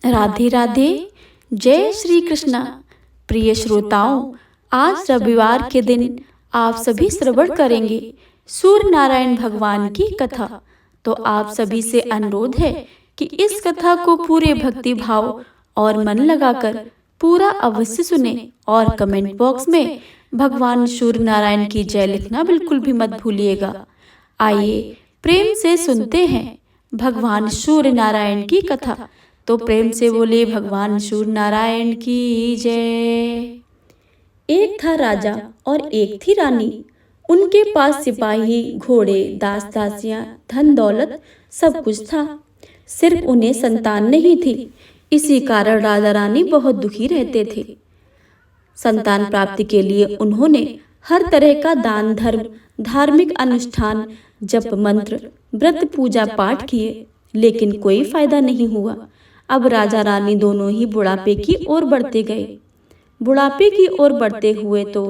राधे राधे। जय श्री कृष्णा। प्रिय श्रोताओं, आज रविवार के दिन आप सभी श्रवण करेंगे सूर्य नारायण भगवान की कथा। तो आप सभी से अनुरोध है कि इस कथा को पूरे भक्ति भाव और मन लगाकर पूरा अवश्य सुने और कमेंट बॉक्स में भगवान सूर्य नारायण की जय लिखना बिल्कुल भी मत भूलिएगा। आइए प्रेम से सुनते हैं भगवान सूर्य नारायण की कथा। तो प्रेम से बोले भगवान सूर्य नारायण की जय। एक था राजा और एक थी रानी। उनके पास सिपाही, घोड़े, दास दासियां, धन दौलत सब कुछ था। सिर्फ उन्हें संतान नहीं थी। इसी कारण राजा रानी बहुत दुखी रहते थे। संतान प्राप्ति के लिए उन्होंने हर तरह का दान धर्म, धार्मिक अनुष्ठान, जप मंत्र, व्रत पूजा पाठ किए, लेकिन कोई फायदा नहीं हुआ। अब राजा रानी दोनों ही बुढ़ापे की ओर बढ़ते गए। बुढ़ापे की ओर बढ़ते हुए तो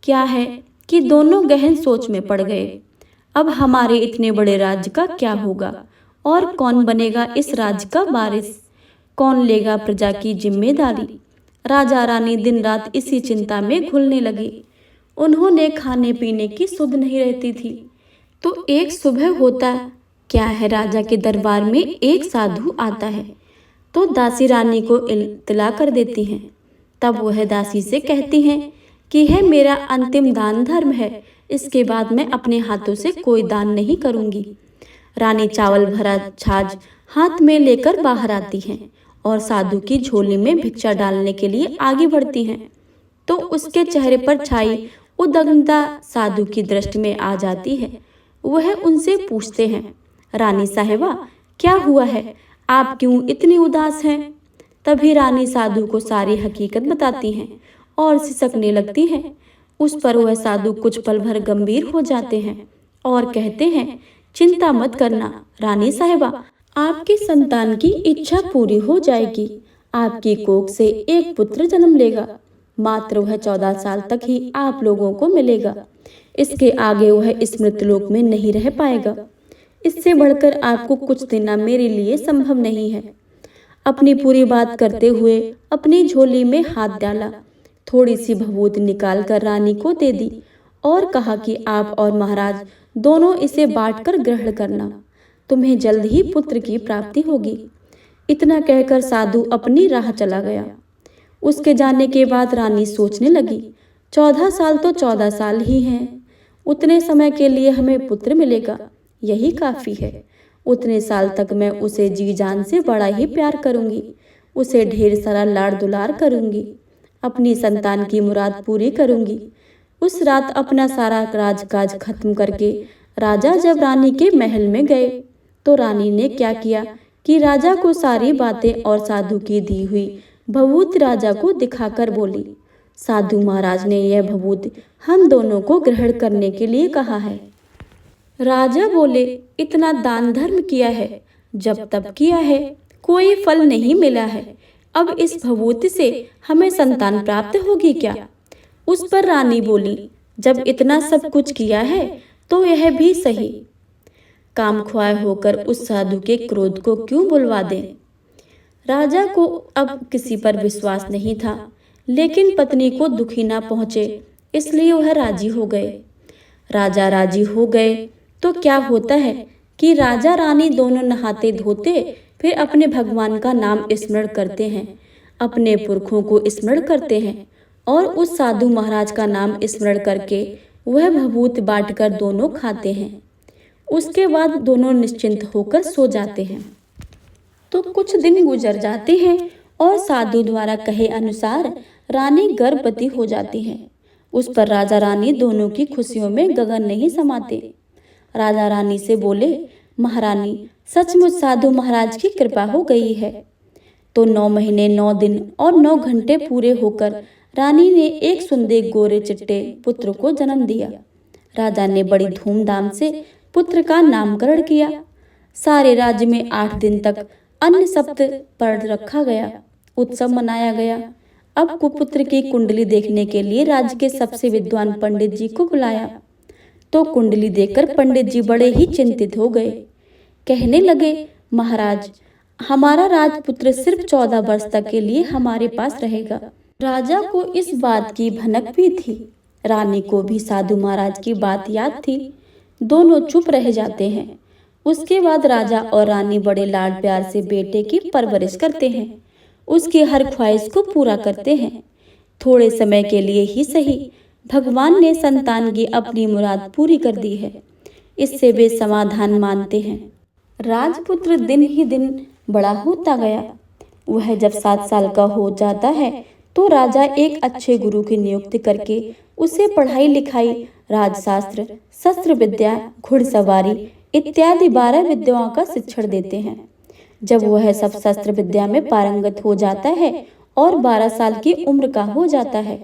क्या है कि दोनों गहन सोच में पड़ गए। अब हमारे इतने बड़े राज्य का क्या होगा और कौन बनेगा इस राज्य का वारिस, कौन लेगा प्रजा की जिम्मेदारी। राजा रानी दिन रात इसी चिंता में घुलने लगे। उन्होंने खाने पीने की सुध नहीं रहती थी। तो एक सुबह होता क्या है, राजा के दरबार में एक साधु आता है तो दासी रानी को इत्तला कर देती हैं। तब वह दासी से कहती हैं कि यह मेरा अंतिम दान धर्म है, इसके बाद मैं अपने हाथों से कोई दान नहीं करूंगी। रानी चावल भरा छाछ हाथ में लेकर बाहर आती हैं और साधु की झोली में भिक्षा डालने के लिए आगे बढ़ती हैं। तो उसके चेहरे पर छाई उद्विग्नता साधु की दृष्टि में आ जाती है। वह उनसे पूछते हैं, रानी साहिबा क्या हुआ है, आप क्यों इतनी उदास हैं। तभी रानी साधु को सारी हकीकत बताती हैं और सिसकने लगती हैं। उस पर वह साधु कुछ पल भर गंभीर हो जाते हैं और कहते हैं, चिंता मत करना रानी साहिबा, आपकी संतान की इच्छा पूरी हो जाएगी। आपकी कोख से एक पुत्र जन्म लेगा। मात्र वह 14 साल तक ही आप लोगों को मिलेगा। इसके आगे वह इस मृतलोक में नहीं रह पाएगा। इससे बढ़कर आपको कुछ देना मेरे लिए संभव नहीं है। अपनी पूरी बात करते हुए अपनी झोली में हाथ डाला, थोड़ी सी भभूत निकाल कर रानी को दे दी और कहा कि आप और महाराज दोनों इसे बांटकर ग्रहण करना, तुम्हें जल्द ही पुत्र की प्राप्ति होगी। इतना कहकर साधु अपनी राह चला गया। उसके जाने के बाद रानी सोचने लगी, 14 साल तो 14 साल ही हैं, उतने समय के लिए हमें पुत्र मिलेगा, यही काफी है। उतने साल तक मैं उसे जी जान से बड़ा ही प्यार करूंगी, उसे ढेर सारा लाड़ दुलार करूंगी, अपनी संतान की मुराद पूरी करूंगी। उस रात अपना सारा राजकाज खत्म करके राजा जब रानी के महल में गए तो रानी ने क्या किया कि राजा को सारी बातें और साधु की दी हुई भभूत राजा को दिखाकर बोली, साधु महाराज ने यह भभूत हम दोनों को ग्रहण करने के लिए कहा है। राजा बोले, इतना दान धर्म किया है, जब तब किया है, कोई फल नहीं मिला है। अब इस भभूत से हमें संतान प्राप्त होगी क्या। उस पर रानी बोली, जब इतना सब कुछ किया है तो यह भी सही। काम ख्वाह होकर उस साधु के क्रोध को क्यों बुलवा दें। राजा को अब किसी पर विश्वास नहीं था, लेकिन पत्नी को दुखी ना पहुंचे इसलिए वह राजी हो गए। राजा राजी हो गए तो क्या होता है कि राजा रानी दोनों नहाते धोते फिर अपने भगवान का नाम स्मरण करते हैं, अपने पुरखों को स्मरण करते हैं और उस साधु महाराज का नाम स्मरण करके वह भभूत बांटकर दोनों खाते हैं। उसके बाद दोनों निश्चिंत होकर सो जाते हैं। तो कुछ दिन गुजर जाते हैं और साधु द्वारा कहे अनुसार रानी गर्भवती हो जाती है। उस पर राजा रानी दोनों की खुशियों में गगन नहीं समाते। राजा रानी से बोले, महारानी सचमुच साधु महाराज की कृपा हो गई है। तो 9 महीने 9 दिन और 9 घंटे पूरे होकर रानी ने एक सुंदर गोरे चिट्टे पुत्र को जन्म दिया। राजा ने बड़ी धूमधाम से पुत्र का नामकरण किया। सारे राज्य में 8 दिन तक अन्न सप्त पर रखा गया, उत्सव मनाया गया। अब कुपुत्र की कुंडली देखने के लिए राज्य के सबसे विद्वान पंडित जी को बुलाया। तो कुंडली देखकर पंडित जी बड़े ही चिंतित हो गए। कहने लगे, महाराज हमारा राजपुत्र सिर्फ 14 वर्ष तक के लिए हमारे पास रहेगा। राजा को इस बात की भनक भी थी। रानी को भी साधु महाराज की बात याद थी। दोनों चुप रह जाते हैं। उसके बाद राजा और रानी बड़े लाड प्यार से बेटे की परवरिश करते हैं। उसकी हर ख्वाहिश को पूरा करते हैं। थोड़े समय के लिए ही सही, भगवान ने संतान की अपनी मुराद पूरी कर दी है। इससे वे समाधान मानते हैं। राजपुत्र दिन ही दिन बड़ा होता गया। वह जब 7 साल का हो जाता है तो राजा एक अच्छे गुरु की नियुक्ति करके उसे पढ़ाई लिखाई, राजशास्त्र, शस्त्र विद्या, घुड़सवारी इत्यादि 12 विद्याओं का शिक्षण देते हैं। जब वह सब शस्त्र विद्या में पारंगत हो जाता है और 12 साल की उम्र का हो जाता है,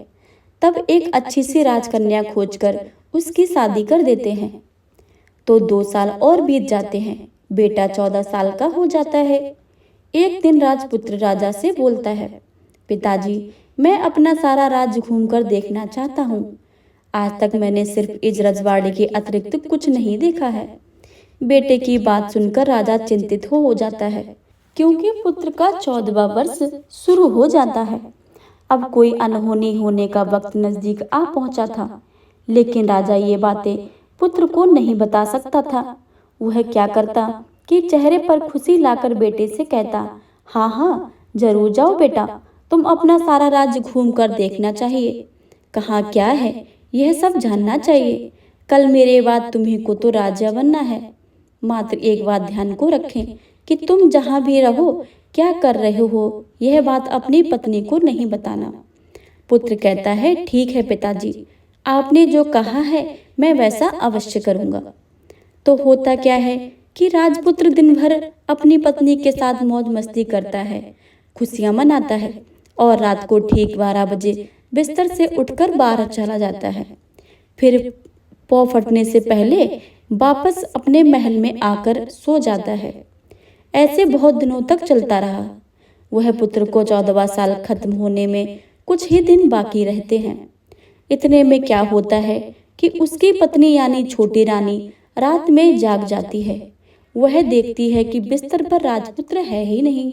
तब एक अच्छी सी राजकन्या खोजकर उसकी शादी कर देते हैं। तो 2 साल और बीत जाते हैं। बेटा 14 साल का हो जाता है। एक दिन राजपुत्र राजा से बोलता है, पिताजी, मैं अपना सारा राज्य घूमकर देखना चाहता हूँ। आज तक मैंने सिर्फ इस रजवाड़े के अतिरिक्त कुछ नहीं देखा है। बेटे की बात सुनकर राजा चिंतित हो जाता है, क्योंकि पुत्र का 14वां वर्ष शुरू हो जाता है। अब कोई अनहोनी होने का वक्त नजदीक आ पहुंचा था, लेकिन राजा ये बातें पुत्र को नहीं बता सकता था। वह क्या करता कि चेहरे पर खुशी लाकर बेटे से कहता, हाँ हाँ जरूर जाओ बेटा, तुम अपना सारा राज्य घूम कर देखना चाहिए। कहाँ क्या है यह सब जानना चाहिए। कल मेरे बाद तुम्ही को तो राजा बनना है। मात्र एक बात ध्यान को रखें कि तुम जहाँ भी रहो, क्या कर रहे हो, यह बात अपनी पत्नी को नहीं बताना। पुत्र कहता है, ठीक है पिताजी, आपने जो कहा है मैं वैसा अवश्य करूँगा। तो होता क्या है कि राजपुत्र दिन भर अपनी पत्नी के साथ मौज मस्ती करता है, खुशियां मनाता है और रात को ठीक 12 बजे बिस्तर से उठकर बाहर चला जाता है। फिर पौ फटने से पहले वापस अपने महल में आकर सो जाता है। ऐसे बहुत दिनों तक चलता रहा। वह पुत्र को 14वां साल खत्म होने में कुछ ही दिन बाकी रहते हैं। इतने में क्या होता है कि उसकी पत्नी यानी छोटी रानी रात में जाग जाती है। वह देखती है कि बिस्तर पर राजपुत्र है ही नहीं।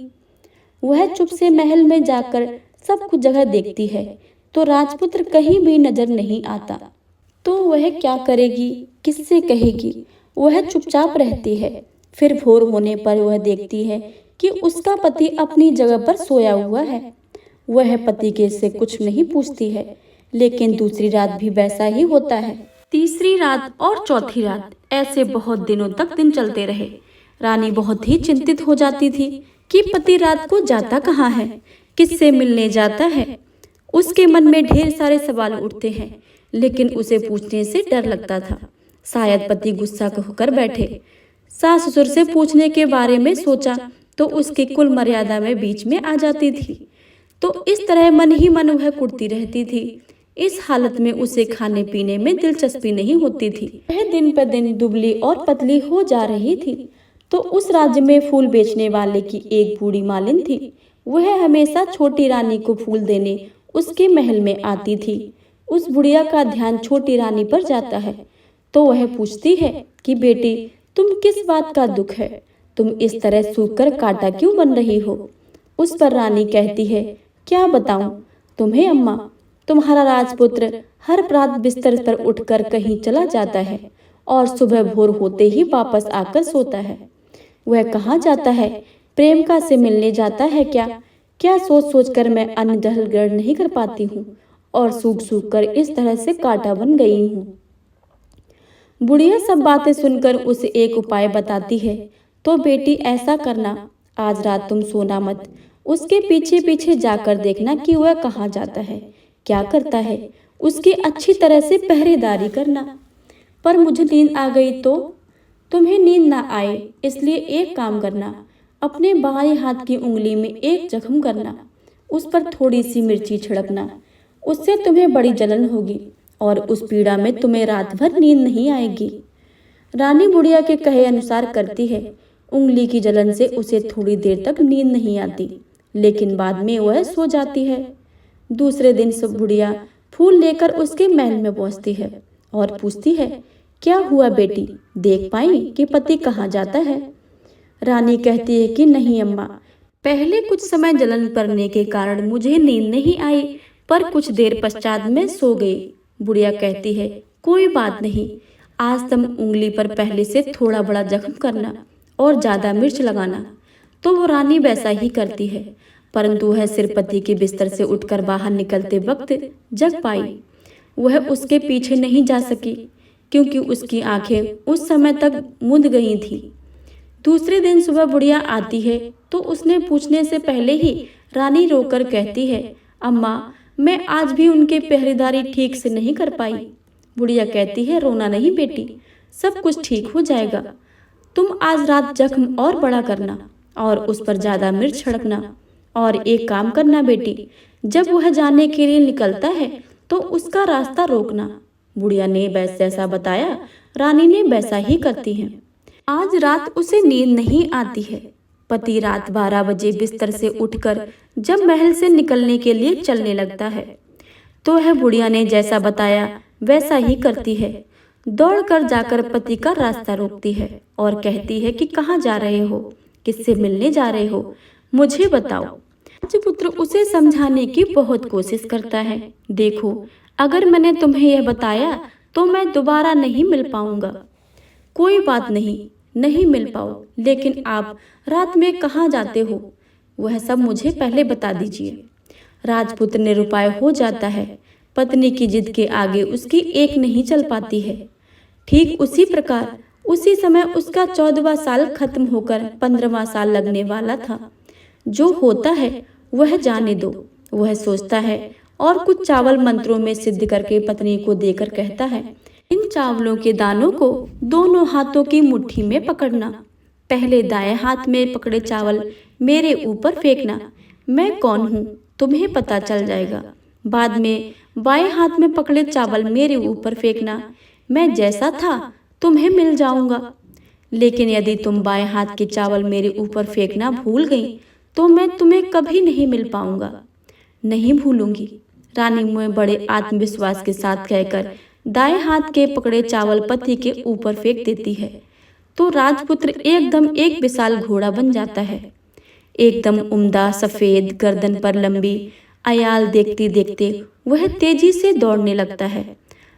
वह चुप से महल में जाकर सब कुछ जगह देखती है, तो राजपुत्र कहीं भी नजर नहीं आता। तो वह क्या करेगी, किससे कहेगी? वह चुपचाप रहती है। फिर भोर होने पर वह देखती है कि उसका पति अपनी जगह पर सोया हुआ है। वह पति के से कुछ नहीं पूछती है, लेकिन दूसरी रात भी वैसा ही होता है। तीसरी रात और चौथी रात, ऐसे बहुत दिनों तक दिन चलते रहे। रानी बहुत ही चिंतित हो जाती थी कि पति रात को जाता कहाँ है, किससे मिलने जाता है। उसके मन में ढेर सारे सवाल उठते हैं, लेकिन उसे पूछने से डर लगता था। शायद पति गुस्सा होकर बैठे। सास ससुर से पूछने के बारे में सोचा तो उसकी कुल मर्यादा में बीच में आ जाती थी। तो इस तरह मन ही मन वह कुढ़ती रहती थी। इस हालत में उसे खाने पीने में दिलचस्पी नहीं होती थी। वह दिन पर दिन दुबली और पतली हो जा रही थी। तो उस राज्य में फूल बेचने वाले की एक बूढ़ी मालिन थी। वह हमेशा छोटी रानी को फूल देने उसके महल में आती थी। उस बुढ़िया का ध्यान छोटी रानी पर जाता है, तो वह पूछती है कि बेटी, तुम किस बात का दुख है? तुम इस तरह सूख कर कांटा क्यों बन रही हो? उस पर रानी कहती है, क्या बताऊं तुम्हें अम्मा, तुम्हारा राजपुत्र हर रात बिस्तर पर उठकर कहीं चला जाता है और सुबह भोर होते ही वापस आकर सोता है। वह कहाँ जाता है? प्रेमिका से मिलने जाता है क्या? क्या सोच सोच कर मैं अन्न जल ग्रहण नहीं कर पाती हूँ और सूख सूख कर इस तरह से कांटा बन गई हूँ। बुढ़िया सब बातें सुनकर उसे एक उपाय बताती है, तो बेटी ऐसा करना, आज रात तुम सोना मत, उसके पीछे पीछे जाकर देखना कि वह कहाँ जाता है, क्या करता है, उसकी अच्छी तरह से पहरेदारी करना। पर मुझे नींद आ गई तो? तुम्हें नींद ना आए इसलिए एक काम करना, अपने बाएं हाथ की उंगली में एक जख्म करना, उस पर थोड़ी सी मिर्ची छिड़कना। उससे तुम्हें बड़ी जलन होगी और उस पीड़ा में तुम्हें रात भर नींद नहीं आएगी। रानी बुढ़िया के कहे अनुसार करती है। उंगली की जलन से उसे थोड़ी देर तक नींद नहीं आती, लेकिन बाद में वह सो जाती है। दूसरे दिन सब बुढ़िया फूल लेकर उसके महल में पहुंचती है और पूछती है, क्या हुआ बेटी, देख पाई कि पति कहाँ जाता है? रानी कहती है कि नहीं अम्मा, पहले कुछ समय जलन पड़ने के कारण मुझे नींद नहीं आई, पर कुछ देर पश्चात मैं सो गई। बुढ़िया कहती है कोई बात नहीं, आज तुम उंगली पर पहले से थोड़ा बड़ा जख्म करना और ज्यादा मिर्च लगाना। तो वो रानी वैसा ही करती है, परंतु वह सिर पति के बिस्तर से उठकर बाहर निकलते वक्त जग पाई। वह उसके पीछे नहीं जा सकी क्योंकि उसकी आंखें उस समय तक मूंद गई थी। दूसरे दिन सुबह बुढ़िया आती है तो उसने पूछने से पहले ही रानी रोकर कहती है, अम्मा, मैं आज भी उनके पहरेदारी ठीक से नहीं कर पाई। बुढ़िया कहती है, रोना नहीं बेटी, सब कुछ ठीक हो जाएगा। तुम आज रात जख्म और बड़ा करना और उस पर ज्यादा मिर्च छिड़कना, और एक काम करना बेटी, जब वह जाने के लिए निकलता है तो उसका रास्ता रोकना। बुढ़िया ने जैसा बताया रानी ने वैसा ही करती है। आज रात उसे नींद नहीं आती है। पति रात 12 बजे बिस्तर से उठकर जब महल से निकलने के लिए चलने लगता है तो वह बुढ़िया ने जैसा बताया वैसा ही करती है। दौड़कर जाकर पति का रास्ता रोकती है और कहती है कि कहाँ जा रहे हो, किससे मिलने जा रहे हो, मुझे बताओ। राजपुत्र उसे समझाने की बहुत कोशिश करता है। देखो, अगर मैंने तुम्हें यह बताया तो मैं दोबारा नहीं मिल पाऊंगा। कोई बात नहीं, नहीं मिल पाओ, लेकिन आप रात में कहाँ जाते हो वह सब मुझे पहले बता दीजिए। राजपुत्र निरुपाय हो जाता है। पत्नी की जिद के आगे उसकी एक नहीं चल पाती है। ठीक उसी प्रकार उसी समय उसका 14वां साल खत्म होकर 15वां साल लगने वाला था। जो होता है वह जाने दो, वह सोचता है और कुछ चावल मंत्रों में सिद्ध करके पत्नी को देकर कहता है, इन चावलों के दानों को दोनों हाथों की मुट्ठी में पकड़ना। पहले दाएं हाथ में पकड़े चावल मेरे ऊपर फेंकना। मैं कौन हूँ तुम्हें पता चल जाएगा। बाद में बाएं हाथ में पकड़े चावल मेरे ऊपर फेंकना। मैं जैसा था तुम्हें मिल जाऊंगा। लेकिन यदि तुम बाएं हाथ के चावल मेरे ऊपर फेंकना भूल गई तो मैं तुम्हें कभी नहीं मिल पाऊंगा। नहीं भूलूंगी, रानी में बड़े आत्मविश्वास के साथ कहकर दाएं हाथ के पकड़े चावल पति के ऊपर फेंक देती है तो राजपुत्र एकदम एक विशाल घोड़ा बन जाता है। एकदम उम्दा, सफेद, गर्दन पर लंबी आयाल देखते देखते वह तेजी से दौड़ने लगता है।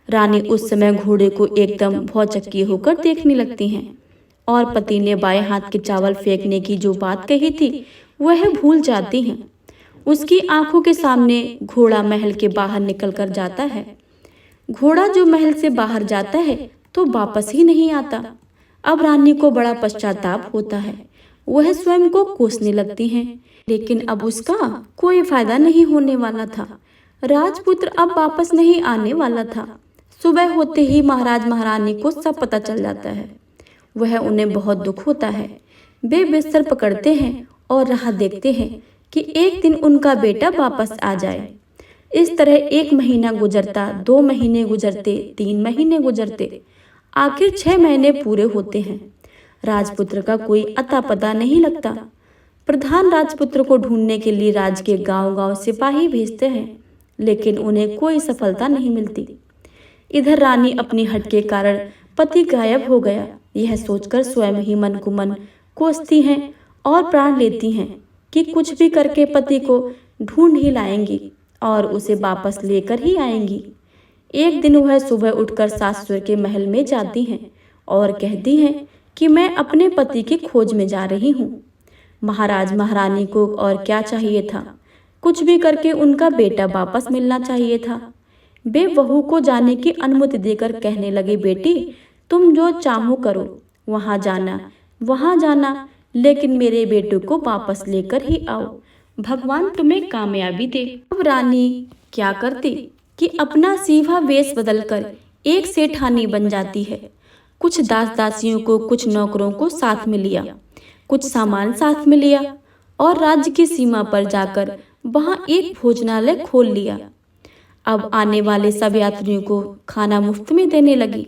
रानी उस समय घोड़े को एकदम भौचक्की होकर देखने लगती हैं और पति ने बाएं हाथ के चावल फेंकने की जो बात कही थी वह भूल जाती हैं। उसकी आंखों के सामने घोड़ा महल के बाहर निकल कर जाता है। घोड़ा जो महल से बाहर जाता है तो वापस ही नहीं आता। अब रानी को बड़ा पश्चाताप होता है। वह स्वयं को कोसने लगती हैं, लेकिन अब उसका कोई फायदा नहीं होने वाला था। राजपुत्र अब वापस नहीं आने वाला था। सुबह होते ही महाराज महारानी को सब पता चल जाता है। वह उन्हें बहुत दुख होता है। वे बिस्तर पकड़ते हैं और राह देखते हैं कि एक दिन उनका बेटा वापस आ जाए। इस तरह 1 महीना गुजरता, 2 महीने गुजरते, 3 महीने गुजरते, आखिर 6 महीने पूरे होते हैं। राजपुत्र का कोई अता पता नहीं लगता। प्रधान राजपुत्र को ढूंढने के लिए राज के गांव-गांव सिपाही भेजते हैं, लेकिन उन्हें कोई सफलता नहीं मिलती। इधर रानी अपनी हट के कारण पति गायब हो गया यह सोचकर स्वयं ही मन को मन कोसती हैं और प्राण लेती हैं कि कुछ भी करके पति को ढूंढ ही लाएंगी और उसे वापस लेकर ही आएंगी। एक दिन वह सुबह उठकर सासुर के महल में जाती हैं और कहती हैं कि मैं अपने पति की खोज में जा रही हूँ। महाराज महारानी को और क्या चाहिए था, कुछ भी करके उनका बेटा वापस मिलना चाहिए था। वे बहू को जाने की अनुमति देकर कहने लगे, बेटी तुम जो चाहो करो, वहाँ जाना, लेकिन मेरे बेटे को वापस लेकर ही आओ। भगवान तुम्हें कामयाबी दे। अब रानी क्या करती कि अपना सीधा वेश बदलकर एक सेठानी बन जाती है। कुछ दास दासियों को, कुछ नौकरों को साथ में लिया, कुछ सामान साथ में लिया और राज्य की सीमा पर जाकर वहां एक भोजनालय खोल लिया। अब आने वाले सब यात्रियों को खाना मुफ्त में देने लगी।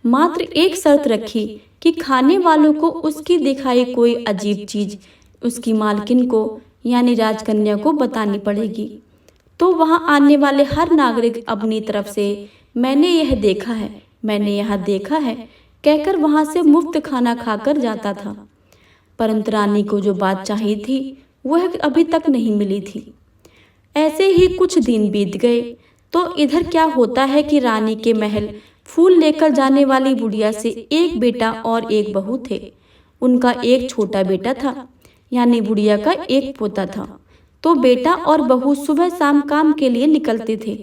मात्र एक शर्त रखी कि खाने वालों को उसकी दिखाई कोई अजीब चीज उसकी मालकिन को यानी राजकन्या को बतानी पड़ेगी। तो वहां आने वाले हर नागरिक अपनी तरफ से मैंने यह देखा है, मैंने यह देखा है कहकर वहां से मुफ्त खाना खाकर जाता था। परंतु रानी को जो बात चाहिए थी वह अभी तक नहीं मिली थी। ऐसे ही कुछ दिन बीत गए तो इधर क्या होता है कि रानी के महल फूल लेकर जाने वाली बुढ़िया से एक बेटा और एक बहू थे। उनका एक छोटा बेटा था, यानी बुढ़िया का एक पोता था। तो बेटा और बहू सुबह शाम काम के लिए निकलते थे,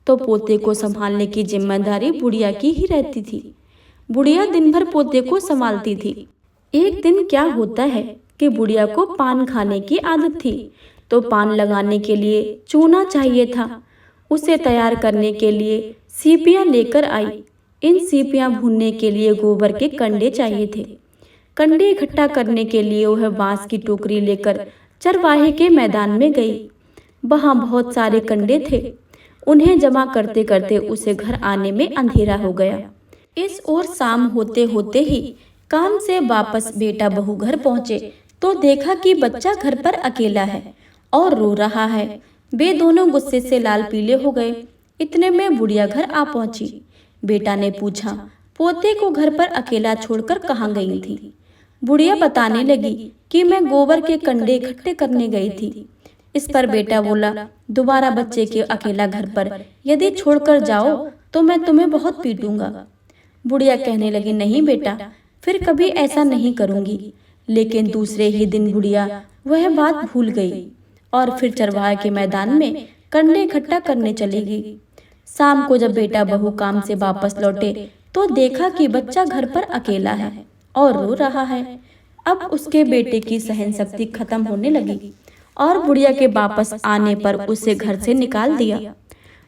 तो पोते को संभालने की जिम्मेदारी बुढ़िया की ही रहती थी। बुढ़िया दिन भर पोते को संभालती थी। एक दिन क्या होता है कि बुढ़िया को पान खाने की आदत थी, तो पान लगाने के लिए चूना चाहिए था। उसे तैयार करने के लिए सीपियाँ लेकर आई। इन सीपियाँ भूनने के लिए गोबर के कंडे चाहिए थे। कंडे इकट्ठा करने के लिए वह बांस की टोकरी लेकर चरवाहे के मैदान में गई। वहाँ बहुत सारे कंडे थे। उन्हें जमा करते करते उसे घर आने में अंधेरा हो गया। इस ओर शाम होते होते ही काम से वापस बेटा बहू घर पहुँचे तो देखा कि बच्चा घर पर अकेला है और रो रहा है। वे दोनों गुस्से से लाल पीले हो गए। इतने में बुढ़िया घर आ पहुंची। बेटा ने पूछा, पोते को घर पर अकेला छोड़कर कहाँ गई थी? बुढ़िया बताने लगी कि मैं गोबर के कंडे इकट्ठे करने गई थी। इस पर बेटा बोला, दोबारा बच्चे के अकेला घर पर यदि छोड़कर जाओ तो मैं तुम्हें बहुत पीटूंगा। बुढ़िया कहने लगी, नहीं बेटा, फिर कभी ऐसा नहीं करूंगी। लेकिन दूसरे ही दिन बुढ़िया वह बात भूल गई और फिर चरवाहे के मैदान में कंडे इकट्ठा करने चली गई। शाम को जब बेटा बहू काम से वापस लौटे तो देखा कि बच्चा घर पर अकेला है और रो रहा है। अब उसके बेटे की सहन शक्ति खत्म होने लगी और बुढ़िया के वापस आने पर उसे घर से निकाल दिया।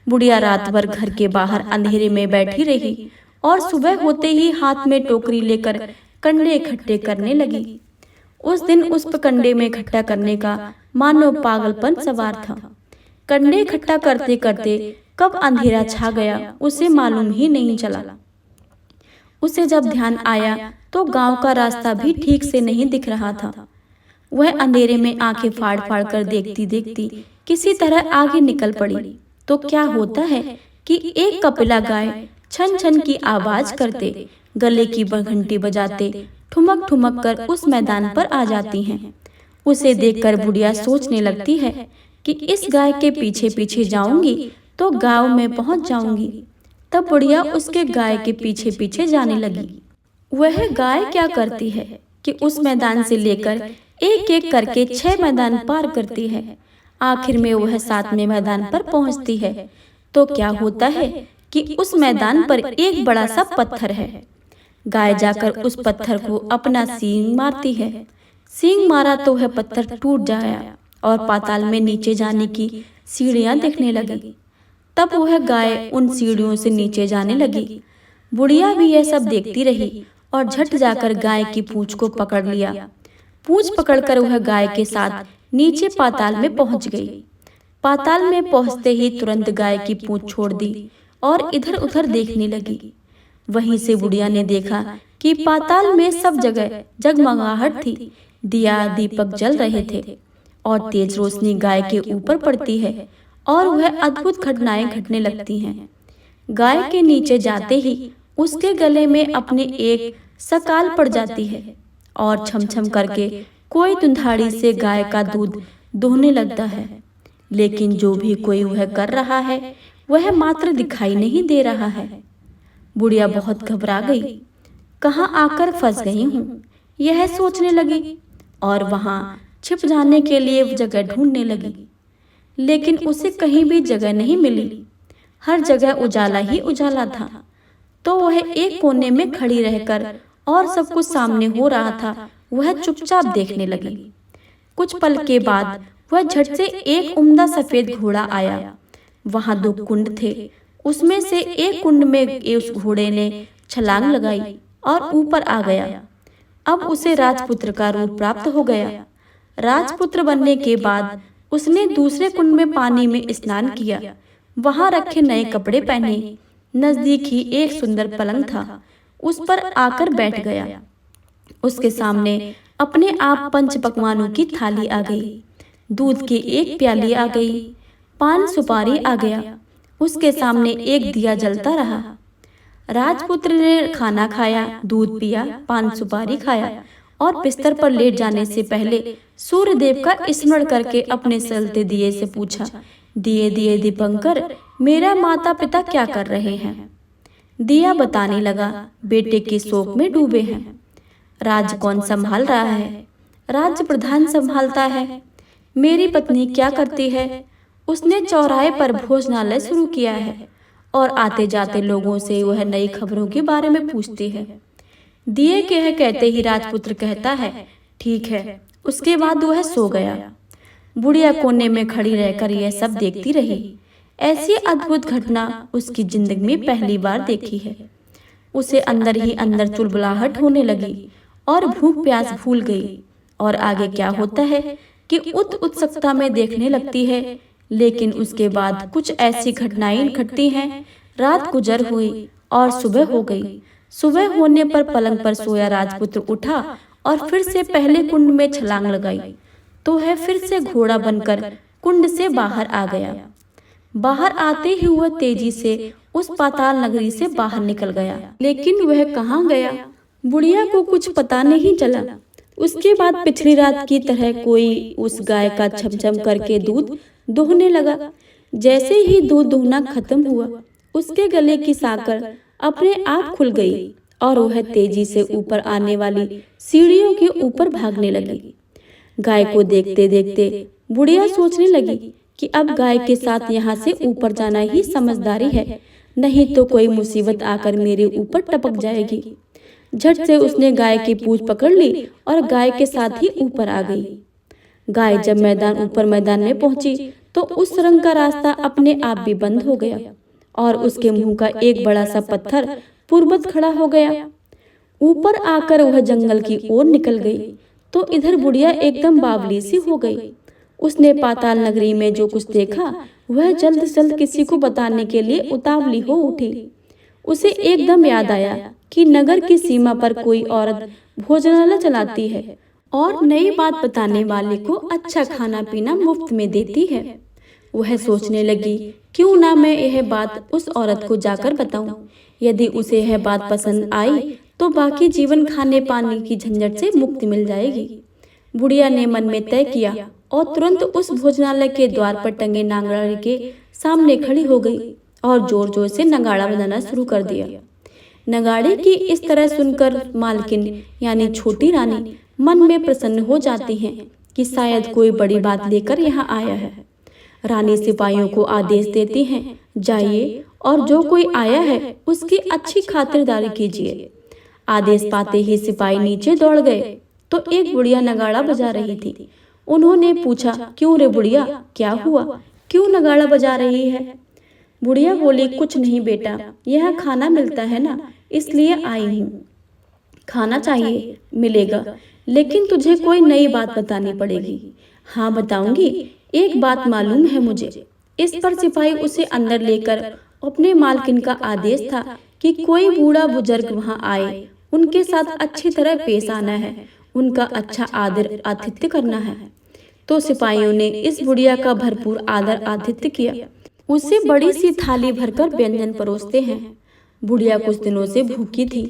बुढ़िया रात भर घर के बाहर अंधेरे में बैठी रही और सुबह होते ही हाथ में टोकरी लेकर कंडे इकट्ठे करने लगी। उस दिन उस कंडे में इकट्ठा करने का मानो पागलपन सवार था। कंडे इकट्ठा करते करते कब अंधेरा छा गया उसे मालूम ही नहीं चला। उसे जब ध्यान आया तो गांव का रास्ता भी ठीक से नहीं दिख रहा था। वह अंधेरे में आंखें फाड़ फाड़ कर देखती देखती किसी तरह आगे निकल पड़ी। तो क्या होता है कि एक कपिला गाय छन छन की आवाज करते, गले की घंटी बजाते ठुमक ठुमक कर उस मैदान पर आ जाती हैं। उसे देखकर बुढ़िया सोचने लगती है कि इस गाय के पीछे पीछे जाऊंगी तो गांव में पहुंच जाऊंगी। तब बुढ़िया उसके गाय के पीछे पीछे जाने लगी। वह गाय क्या करती है कि उस मैदान से लेकर एक एक करके 6 मैदान पार करती है। आखिर में वह 7वें मैदान पर पहुंचती है। तो क्या होता है कि उस मैदान पर एक बड़ा सा पत्थर है। गाय जाकर उस पत्थर को अपना सींग मारती है। सींग मारा तो वह पत्थर टूट जाया और पाताल में नीचे जाने की सीढ़ियां दिखने लगी। तब वह गाय उन सीढ़ियों से नीचे जाने लगी। बुढ़िया भी यह सब देखती रही और झट जाकर गाय की पूंछ को पकड़ लिया। पूंछ पकड़कर वह गाय के साथ नीचे पाताल में पहुंच गई। पाताल में पहुंचते ही तुरंत गाय की पूंछ छोड़ दी और इधर उधर देखने लगी। वहीं से बुढ़िया ने देखा कि पाताल में सब जगह जगमगाहट थी। दिया दीपक जल रहे थे और तेज रोशनी गाय के ऊपर पड़ती है और वह अद्भुत घटनाएं घटने लगती हैं। गाय के नीचे जाते ही उसके गले में अपने एक सकाल पड़ जाती है और छमछम करके कोई दुधाड़ी से गाय का दूध दोहने लगता है। लेकिन जो भी कोई वह कर रहा है वह मात्र दिखाई नहीं दे रहा है। बुढ़िया बहुत घबरा गई। कहाँ आकर फंस गई हूँ, यह सोचने लगी और वहां छिप जाने के लिए जगह ढूंढने लगी। लेकिन उसे कहीं भी जगह नहीं मिली। हर जगह उजाला ही उजाला था। तो वह एक कोने में खड़ी रहकर और सब कुछ सामने हो रहा था वह चुपचाप देखने लगी। कुछ पल के बाद वह झट से एक उम्दा सफेद घोड़ा आया। वहां 2 कुंड थे। उसमें से एक कुंड में उस घोड़े ने छलांग लगाई और ऊपर आ गया। अब उसे राजपुत्र का रूप प्राप्त हो गया। राजपुत्र बनने के बाद उसने दूसरे कुंड में पानी में स्नान किया। वहां रखे नए कपड़े पहने। नजदीक ही एक सुंदर पलंग था, उस पर आकर बैठ गया। उसके सामने अपने आप 5 पकवानों की थाली आ गई। दूध की एक प्याली आ गई। पान सुपारी आ गया। उसके सामने एक दिया जलता रहा। राजपुत्र ने खाना खाया, दूध पिया, पान सुपारी खाया और बिस्तर पर लेट जाने से पहले सूर्यदेव का स्मरण करके अपने जलते दिए से पूछा, दिए दिए दीपंकर, मेरा माता पिता क्या कर रहे हैं? दिया बताने लगा, बेटे के शोक में डूबे हैं। राज्य कौन संभाल रहा है? राज्य प्रधान संभालता है। मेरी पत्नी क्या करती है? उसने चौराहे पर भोजनालय शुरू किया है और आते जाते लोगों से वह नई खबरों के बारे में पूछती है। दिए के है कहते ही राजपुत्र कहता है, ठीक है। उसके बाद वह सो गया। बुढ़िया कोने में खड़ी रहकर यह सब देखती रही। ऐसी अद्भुत घटना उसकी जिंदगी में पहली बार देखी है। उसे अंदर ही अंदर चुलबुलाहट होने लगी और भूख प्यास भूल गई। और आगे क्या होता है कि उत्सुकता में देखने लगती है। लेकिन उसके बाद कुछ ऐसी घटनाएं घटती हैं। रात गुजर हुई और सुबह हो गई। सुबह होने पर पलंग पर सोया राजपुत्र उठा और फिर से पहले कुंड में छलांग लगाई तो वह फिर से घोड़ा बनकर कुंड से बाहर आ गया। बाहर आते ही वह तेजी से उस पाताल नगरी से बाहर निकल गया। लेकिन वह कहाँ गया, बुढ़िया को कुछ पता नहीं चला। उसके बाद पिछली रात की तरह कोई उस गाय का छमछम करके दूध दोहने लगा। जैसे ही दूध दोहना खत्म हुआ, उसके गले की साकर अपने आप खुल गई और वह तेजी से ऊपर आने वाली सीढ़ियों के ऊपर भागने लगी। गाय को देखते देखते बुढ़िया सोचने लगी कि अब गाय के साथ यहाँ से ऊपर जाना ही समझदारी है, नहीं तो कोई मुसीबत आकर मेरे ऊपर टपक जाएगी। झट से उसने गाय की पूंछ पकड़ ली और गाय के साथ ही ऊपर आ गई। गाय जब मैदान में पहुंची तो उस सुरंग का रास्ता अपने आप भी बंद हो गया और उसके मुंह का एक बड़ा सा पत्थर पूर्ववत खड़ा हो गया। ऊपर आकर वह जंगल की ओर निकल गई तो इधर बुढ़िया एकदम बावली सी हो गई। उसने पाताल नगरी में जो कुछ देखा वह जल्द से जल्द किसी को बताने के लिए उतावली हो उठी। उसे एकदम याद आया कि नगर की सीमा पर कोई औरत भोजनालय चलाती है और नई बात बताने वाले को अच्छा खाना पीना मुफ्त में देती है। वह सोचने लगी, क्यों ना मैं यह बात उस औरत को जाकर बताऊं। यदि उसे यह बात पसंद आई तो बाकी जीवन खाने पाने की झंझट से मुक्ति मिल जाएगी। बुढ़िया ने मन में तय किया और तुरंत उस भोजनालय के द्वार पर टंगे नगाड़े के सामने खड़ी हो गई और जोर जोर से नगाड़ा बजाना शुरू कर दिया। नगाड़े की इस तरह सुनकर मालकिन यानी छोटी रानी मन में प्रसन्न हो जाती हैं कि शायद कोई बड़ी बात लेकर यहाँ आया है। रानी सिपाहियों को आदेश देती हैं, जाइए और जो कोई आया है उसकी अच्छी खातिरदारी कीजिए। आदेश पाते ही सिपाही नीचे दौड़ गए तो एक बुढ़िया नगाड़ा बजा रही थी। उन्होंने पूछा, क्यों रे बुढ़िया, क्या हुआ, क्यों नगाड़ा बजा रही है? बुढ़िया बोली, कुछ नहीं बेटा, यह खाना मिलता है ना, इसलिए आई हूँ। खाना चाहिए, मिलेगा, लेकिन तुझे कोई नई बात बतानी पड़ेगी। हाँ बताऊंगी, एक बात मालूम है मुझे। इस पर सिपाही उसे अंदर लेकर अपने मालकिन का आदेश था कि कोई बूढ़ा बुजुर्ग वहाँ आए, उनके साथ अच्छी तरह पेश आना है, उनका अच्छा आदर आतिथ्य करना है। तो सिपाहियों ने इस बुढ़िया का भरपूर आदर आतिथ्य किया। उसे बड़ी सी थाली भरकर व्यंजन परोसते हैं। बुढ़िया कुछ दिनों से भूखी थी,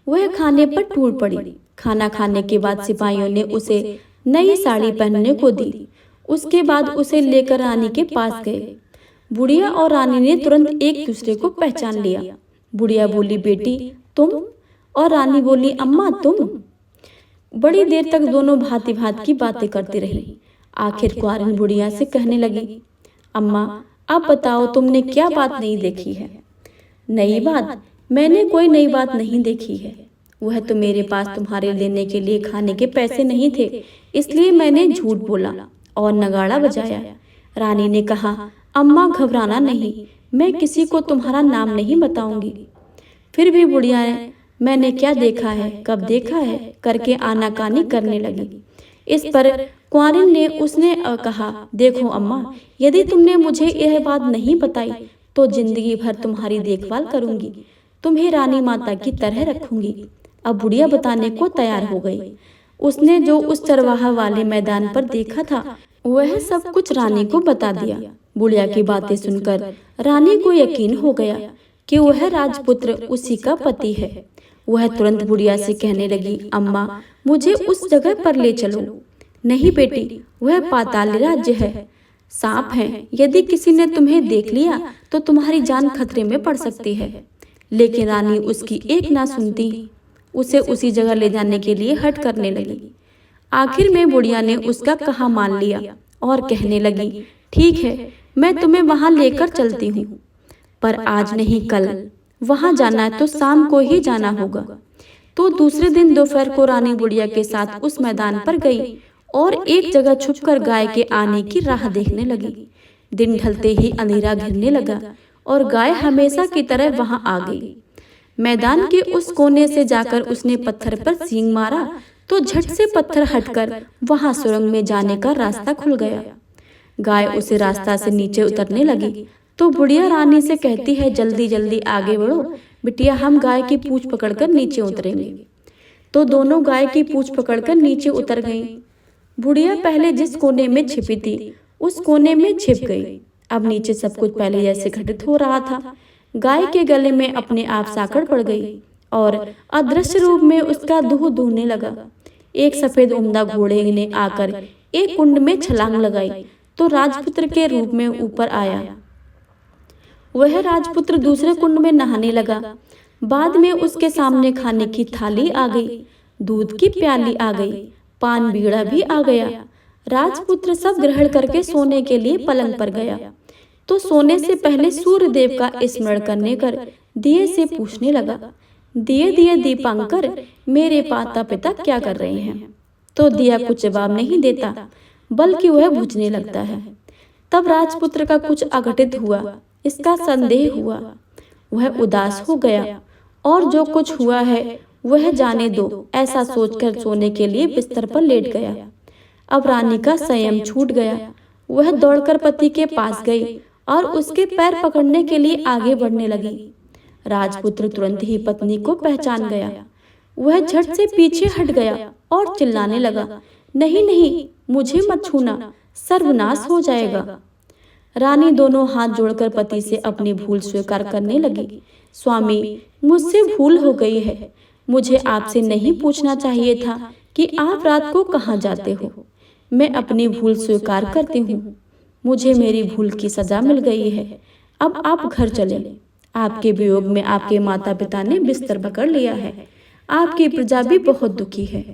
वह खाने पर टूट पड़ी। खाना खाने के बाद सिपाहियों ने उसे नई साड़ी पहनने को दी। उसके बाद उसे लेकर रानी के पास गए। बुढ़िया और रानी ने तुरंत एक दूसरे को पहचान लिया। बुढ़िया बोली, बेटी तुम? और रानी बोली, अम्मा तुम? बड़ी देर तक दोनों भांति भांति की बातें करती रही। आखिर कुंवारिन बुढ़िया से कहने लगी, अम्मा अब बताओ तुमने क्या बात नहीं देखी है? नई बात? मैंने कोई नई बात नहीं देखी है। वह तो मेरे पास तुम्हारे लेने के लिए खाने के पैसे नहीं थे, इसलिए मैंने झूठ बोला और नगाड़ा बजाया। रानी ने कहा, अम्मा घबराना नहीं, मैं किसी को तुम्हारा नाम नहीं बताऊंगी। फिर भी बुढ़िया ने मैंने क्या देखा है, कब देखा है करके आनाकानी करने लगी। इस पर कुंवारिन ने उसने कहा, देखो अम्मा, यदि तुमने मुझे यह बात नहीं बताई तो जिंदगी भर तुम्हारी देखभाल करूंगी, तुम्हें रानी माता की तरह रखूंगी। अब बुढ़िया बताने को तैयार हो गई। उसने जो उस चरवाहा वाले मैदान पर देखा था वह सब कुछ रानी को बता दिया। बुढ़िया की बातें सुनकर रानी को यकीन हो गया कि वह राजपुत्र उसी का पति है। वह तुरंत बुढ़िया से कहने लगी, अम्मा मुझे उस जगह पर ले चलो। नहीं बेटी, वह पाताल राज्य है, सांप है, यदि किसी ने तुम्हें देख लिया तो तुम्हारी जान खतरे में पड़ सकती है। लेकिन रानी उसकी एक ना सुनती, उसे उसी जगह ले जाने के लिए हट करने लगी। आखिर में बुढ़िया ने उसका कहा मान लिया और कहने लगी, ठीक है, मैं तुम्हें वहां लेकर चलती हूँ, पर आज नहीं कल। वहां जाना है तो शाम को ही जाना होगा। तो दूसरे दिन दोपहर को रानी बुढ़िया के साथ उस मैदान पर गई और एक जगह छुपकर गाय के आने की राह देखने लगी। दिन ढलते ही अंधेरा घिरने लगा और गाय हमेशा की तरह वहां आ गई। मैदान के उस कोने से जाकर उसने पत्थर पर सींग मारा तो झट से पत्थर हटकर वहां सुरंग में जाने का रास्ता खुल गया। गाय उसे रास्ता से नीचे उतरने लगी तो बुढ़िया रानी से कहती है, जल्दी जल्दी आगे बढ़ो बिटिया, हम गाय की पूंछ पकड़कर नीचे उतरेंगे। तो दोनों गाय की पूंछ पकड़कर नीचे उतर गईं। बुढ़िया पहले जिस कोने में छिपी थी उस कोने में छिप गई। अब नीचे सब कुछ पहले जैसे घटित हो रहा था। गाय के गले में अपने आप साकड़ पड़ गई और अदृश्य रूप में उसका दूध दूहने लगा। एक सफेद उम्दा घोड़े ने आकर एक कुंड में छलांग लगाई तो राजपुत्र के रूप में ऊपर आया। वह राजपुत्र दूसरे कुंड में नहाने लगा। बाद में उसके सामने खाने की थाली आ गई, दूध की प्याली आ गई, पान बीड़ा भी आ गया। राजपुत्र सब ग्रहण करके सोने के लिए पलंग पर गया तो सोने से पहले सूर्य देव का स्मरण करने कर दिए से पूछने लगा, दिए दिए दीपांकर, मेरे माता पिता क्या कर रहे हैं? तो दिया कुछ जवाब नहीं देता, बल्कि वह बुझने लगता है। तब राजपुत्र का कुछ अघटित हुआ, इसका संदेह हुआ। वह उदास हो गया और जो कुछ हुआ है वह जाने दो, ऐसा सोचकर सोने के लिए बिस्तर पर लेट गया। अब रानी का संयम छूट गया। वह दौड़कर पति के पास गई और उसके पैर पकड़ने के लिए आगे बढ़ने लगी। राजपुत्र तुरंत ही पत्नी को पहचान गया। वह झट से पीछे हट गया और चिल्लाने लगा, नहीं नहीं, मुझे मत छूना, सर्वनाश हो जाएगा। रानी दोनों हाथ जोड़कर पति से अपनी भूल स्वीकार करने लगी। स्वामी, मुझसे भूल हो गई है। मुझे आपसे नहीं पूछना चाहिए था कि आप रात को कहाँ जाते हो। मैं अपनी भूल स्वीकार करती हूँ। मुझे मेरी भूल की सजा मिल गई है। अब आप घर चलें। आपके वियोग में आपके माता पिता ने बिस्तर पकड़ लिया है। आपकी प्रजा भी बहुत दुखी है।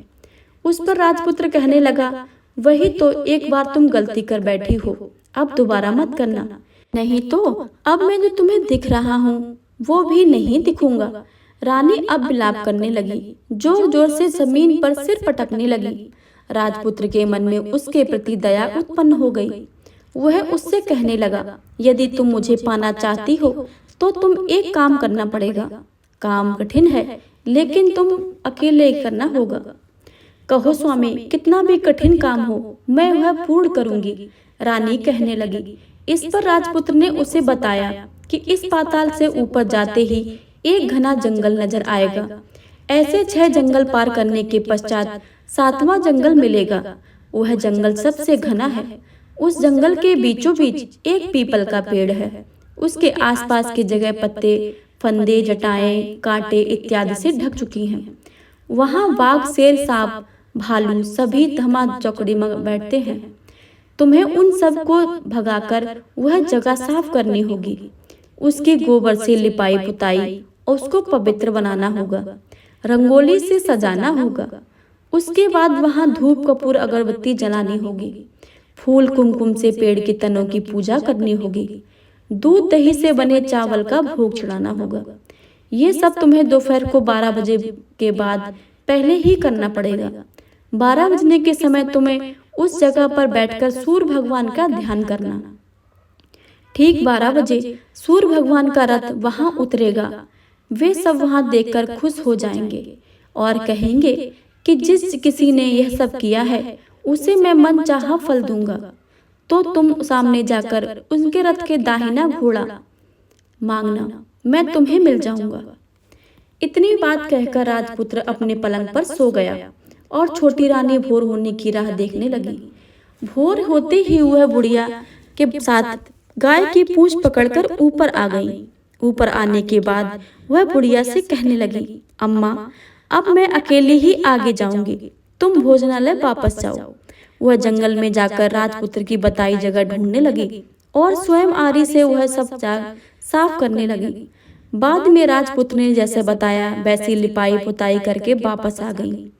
उस पर राजपुत्र कहने लगा, वही तो, एक बार तुम गलती कर बैठी हो, अब दोबारा मत करना, नहीं तो अब मैं जो तुम्हें दिख रहा हूँ वो भी नहीं दिखूंगा। रानी अब विलाप करने लगी, जोर जोर से जमीन पर सिर पटकने लगी। राजपुत्र के मन में उसके प्रति दया उत्पन्न हो गई। वह उससे कहने लगा, यदि तुम मुझे पाना चाहती हो तो तुम एक काम करना पड़ेगा। काम कठिन है, लेकिन तुम अकेले करना होगा। कहो स्वामी, कितना भी कठिन काम हो मैं वह पूर्ण करूंगी, रानी कहने लगी। इस पर राजपुत्र ने उसे बताया कि इस पाताल से ऊपर जाते ही एक घना जंगल नजर आएगा। ऐसे 6 जंगल पार करने के पश्चात 7वां जंगल मिलेगा। वह जंगल सबसे घना है। उस जंगल के बीचों बीच एक पीपल का पेड़ है। उसके आसपास की जगह पत्ते, फंदे, जटाएं, कांटे इत्यादि से ढक चुकी हैं। वहां बाघ, शेर, सांप, भालू सभी धमा चौकड़ी में बैठते हैं। तुम्हें उन सब को भगाकर वह जगह साफ करनी होगी। उसकी गोबर से लिपाई पुताई और उसको पवित्र बनाना होगा। रंगोली से सजाना होगा। उसके बाद वहां धूप, कपूर, अगरबत्ती जलानी होगी। फूल कुमकुम से पेड़ के तनों की पूजा करनी होगी। दूध दही से बने चावल का भोग चढ़ाना होगा। ये सब तुम्हें दोपहर को 12 बजे के बाद पहले ही करना पड़ेगा। 12 बजने के समय तुम्हें उस जगह पर बैठकर सूर्य भगवान का ध्यान करना। ठीक 12 बजे सूर्य भगवान का रथ वहां उतरेगा। वे सब वहां देखकर खुश हो जाएंगे और कहेंगे कि जिस किसी ने यह सब किया है उसे मैं मन चाहा फल दूंगा। तो तुम सामने जाकर उनके रथ के दाहिना घोड़ा मांगना, मैं तुम्हें मिल जाऊंगा। इतनी बात कहकर राजपुत्र अपने पलंग पर सो गया और छोटी रानी भोर होने की राह देखने लगी। भोर होते ही वह बुढ़िया के साथ गाय की पूंछ पकड़कर ऊपर आ गई ऊपर आने के बाद वह बुढ़िया से कहने लगी, अम्मा अब मैं अकेली ही आगे जाऊंगी, तुम भोजनालय वापस जाओ। वह जंगल में जाकर राजपुत्र की बताई जगह ढूंढने लगी और स्वयं आरी से वह सब साफ करने लगी। बाद में राजपुत्र ने जैसे बताया वैसी लिपाई पुताई करके वापस आ गई।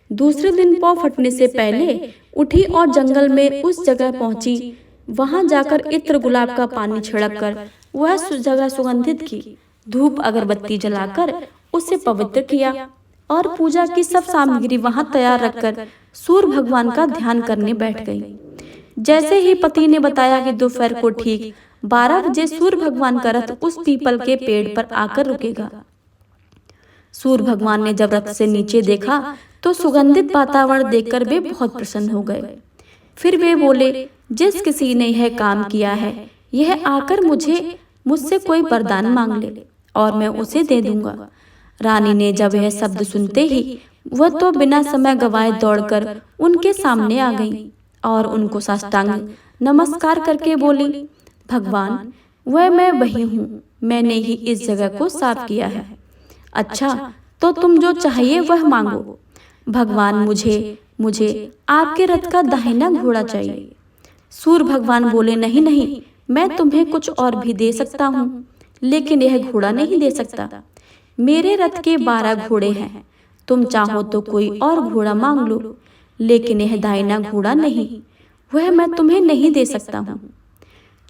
दूसरे दिन पौ फटने से पहले उठी और जंगल में उस जगह पहुंची। वहां जाकर इत्र गुलाब का पानी छिड़क कर वह जगह सुगंधित की, धूप अगरबत्ती जलाकर उसे पवित्र किया और पूजा की सब सामग्री वहां तैयार रखकर सूर्य भगवान का ध्यान करने बैठ गई। जैसे ही पति ने बताया कि दोपहर को ठीक 12 बजे सूर्य भगवान का रथ उस पीपल के पेड़ पर आकर रुकेगा। सूर्य भगवान ने जब रथ से नीचे देखा तो सुगंधित वातावरण देखकर वे बहुत प्रसन्न हो गए। फिर वे बोले, जिस किसी ने यह काम किया है यह आकर मुझसे कोई वरदान मांग ले और मैं उसे दे दूंगा। रानी ने जब यह शब्द सुनते ही वह तो बिना समय गवाए दौड़कर उनके सामने आ गई और उनको साष्टांग नमस्कार करके बोली, भगवान वह मैं वही हूँ, मैंने ही इस जगह को साफ किया है। अच्छा तो तुम जो चाहिए वह मांगो। भगवान मुझे आपके रथ का दाहिना घोड़ा चाहिए। सूर्य भगवान बोले, नहीं नहीं, मैं तुम्हें कुछ और भी दे सकता हूँ, लेकिन यह घोड़ा नहीं दे सकता। मेरे रथ के 12 घोड़े हैं, तुम चाहो तो कोई और घोड़ा मांग लो, लेकिन यह दाहिना घोड़ा नहीं, वह मैं तुम्हें नहीं दे सकता हूँ।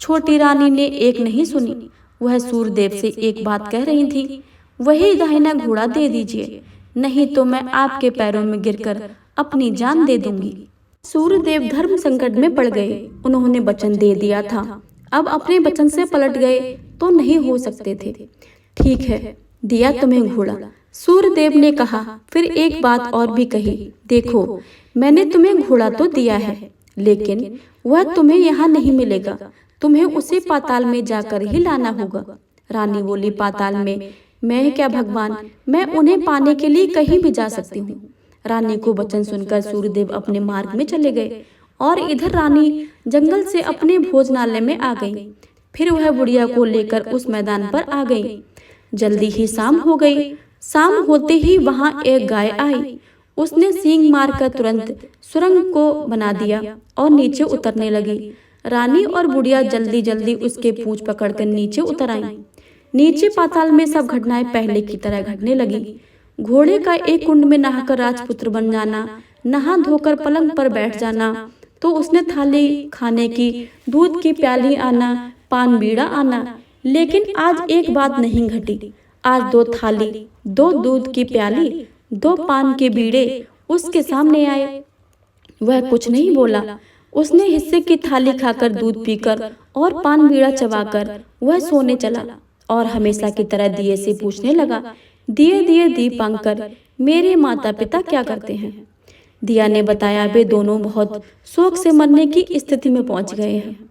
छोटी रानी ने एक नहीं सुनी, वह सूर्यदेव से एक बात कह रही थी, वही दाहिना घोड़ा दे दीजिए, नहीं तो मैं आपके पैरों में गिरकर अपनी जान दे दूंगी। सूर्यदेव धर्म संकट में पड़ गए। उन्होंने वचन दे दिया था, अब अपने वचन से पलट गए तो नहीं हो सकते थे। ठीक है, दिया तुम्हें घोड़ा, सूर्यदेव ने कहा। फिर एक बात और भी कही, देखो मैंने तुम्हें घोड़ा तो दिया है, लेकिन वह तुम्हें यहाँ नहीं मिलेगा, तुम्हें उसे पाताल में जाकर ही लाना होगा। रानी बोली, पाताल में? मैं क्या भगवान, मैं उन्हें पाने के लिए कहीं भी जा सकती हूँ। रानी को वचन सुनकर सूर्यदेव अपने मार्ग में चले गए और इधर रानी जंगल से अपने भोजनालय में आ गई। फिर वह बुढ़िया को लेकर उस मैदान पर आ गई। जल्दी ही शाम हो गई। शाम होते ही वहां एक गाय आई। उसने सींग मारकर तुरंत सुरंग को बना दिया और नीचे उतरने लगी। रानी और बुढ़िया जल्दी जल्दी उसके पूंछ पकड़कर नीचे उतर आई। नीचे पाताल में सब घटनाएं पहले की तरह घटने लगी। घोड़े का एक कुंड में नहाकर राजपुत्र बन जाना, नहा धोकर पलंग पर बैठ जाना, तो उसने थाली खाने की, दूध की प्याली आना, पान बीड़ा आना। लेकिन आज एक बात नहीं घटी। आज 2 थाली, 2 दूध की प्याली, 2 पान के बीड़े उसके सामने आए। वह कुछ नहीं बोला। उसने हिस्से की थाली खाकर, दूध पीकर और पान बीड़ा चबाकर वह सोने चला और हमेशा की तरह दिए से पूछने लगा, दिए दीपांकर, मेरे माता पिता क्या करते हैं? दिया ने बताया, वे दोनों बहुत शोक से मरने की स्थिति में पहुंच गए हैं।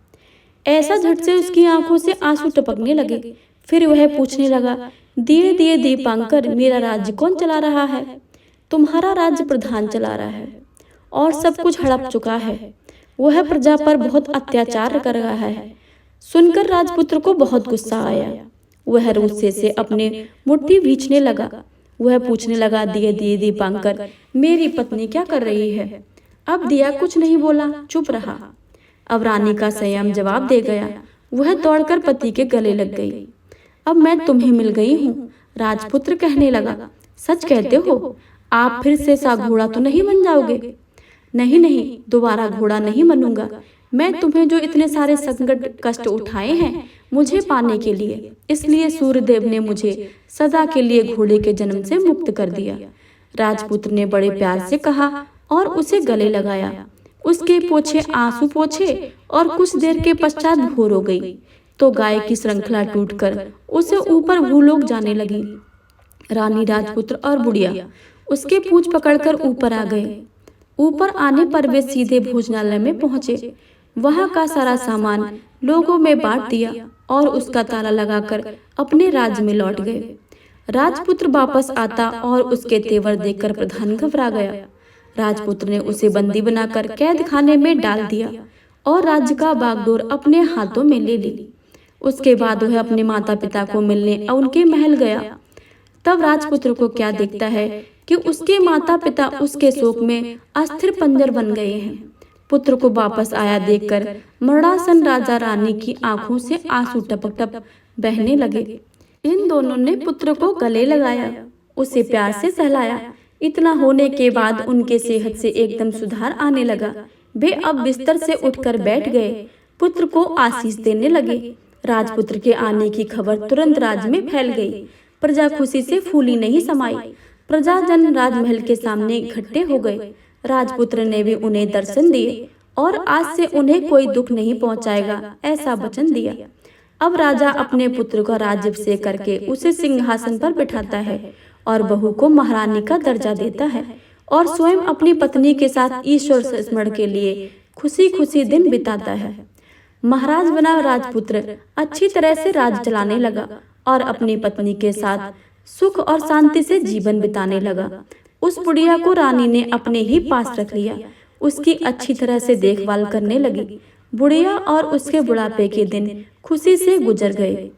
ऐसा झट से उसकी आंखों से आंसू टपकने लगे। फिर वह पूछने लगा, दिए दीपांकर, मेरा राज्य कौन चला रहा है? तुम्हारा राज्य प्रधान चला रहा है और सब कुछ हड़प चुका है। वह प्रजा पर बहुत अत्याचार कर रहा है। सुनकर राजपुत्र को बहुत गुस्सा आया। वह गुस्से से अपने मुट्ठी भींचने लगा। वह पूछने लगा, दिए दीपांकर, मेरी पत्नी क्या कर रही है? अब दिया कुछ नहीं बोला, चुप रहा। अब रानी का संयम जवाब दे गया। वह दौड़कर पति के गले लग गई। अब मैं तुम्हें मिल गई हूँ, राजपुत्र कहने लगा। सच कहते हो? आप फिर से सा घोड़ा तो नहीं बन जाओगे? नहीं, दोबारा घोड़ा नहीं बनूंगा। मैं तुम्हें जो इतने सारे संकट कष्ट उठाए हैं मुझे पाने के लिए, इसलिए सूर्यदेव ने मुझे सदा के लिए घोड़े के जन्म से मुक्त कर दिया। राजपुत्र ने बड़े प्यार से कहा और उसे गले लगाया। उसके पोछे आंसू पोछे और कुछ देर के पश्चात भोर हो गई तो गाय की श्रृंखला टूटकर उसे ऊपर भूलोक जाने लगी। रानी, राजपुत्र और बुढ़िया उसके पूंछ पकड़कर ऊपर आ गए। ऊपर आने पर वे सीधे भोजनालय में पहुंचे। वहां का सारा सामान लोगों में बांट दिया और उसका ताला लगाकर अपने राज्य में लौट गए। राजपुत्र वापस आता और उसके तेवर देखकर प्रधान घबरा गया। राजपुत्र ने उसे बंदी बनाकर कैद खाने में डाल दिया और राज्य का बागडोर अपने हाथों में ले ली। उसके बाद वह अपने माता पिता को मिलने उनके महल गया। तब राजपुत्र को क्या दिखता है कि उसके माता पिता उसके शोक में अस्थिर पंजर बन गए हैं। पुत्र को वापस आया देखकर मरणासन राजा रानी की आंखों से आंसू टपक टपक बहने लगे। इन दोनों ने पुत्र को गले लगाया, उसे प्यार से सहलाया। इतना होने के बाद उनके सेहत से एकदम सुधार आने लगा। वे अब बिस्तर से उठकर बैठ गए, पुत्र को आशीष देने लगे। राजपुत्र के आने की खबर तुरंत राज्य में फैल गई। प्रजा खुशी से फूली नहीं समाई। प्रजाजन राजमहल के सामने इकट्ठे हो गए। राजपुत्र ने भी उन्हें दर्शन दिए और आज से उन्हें कोई दुख नहीं पहुंचाएगा, ऐसा वचन दिया। अब राजा अपने पुत्र का राज्याभिषेक करके उसे सिंहासन पर बिठाता है और बहू को महारानी का दर्जा देता है और स्वयं अपनी पत्नी के साथ ईश्वर स्मरण के लिए खुशी खुशी दिन बिताता है। महाराज बना राजपुत्र अच्छी तरह से राज चलाने लगा और अपनी पत्नी के साथ सुख और शांति से जीवन बिताने लगा। उस बुढ़िया को रानी ने अपने ही पास रख लिया, उसकी अच्छी तरह से देखभाल करने लगी। बुढ़िया और उसके बुढ़ापे के दिन खुशी से गुजर गए।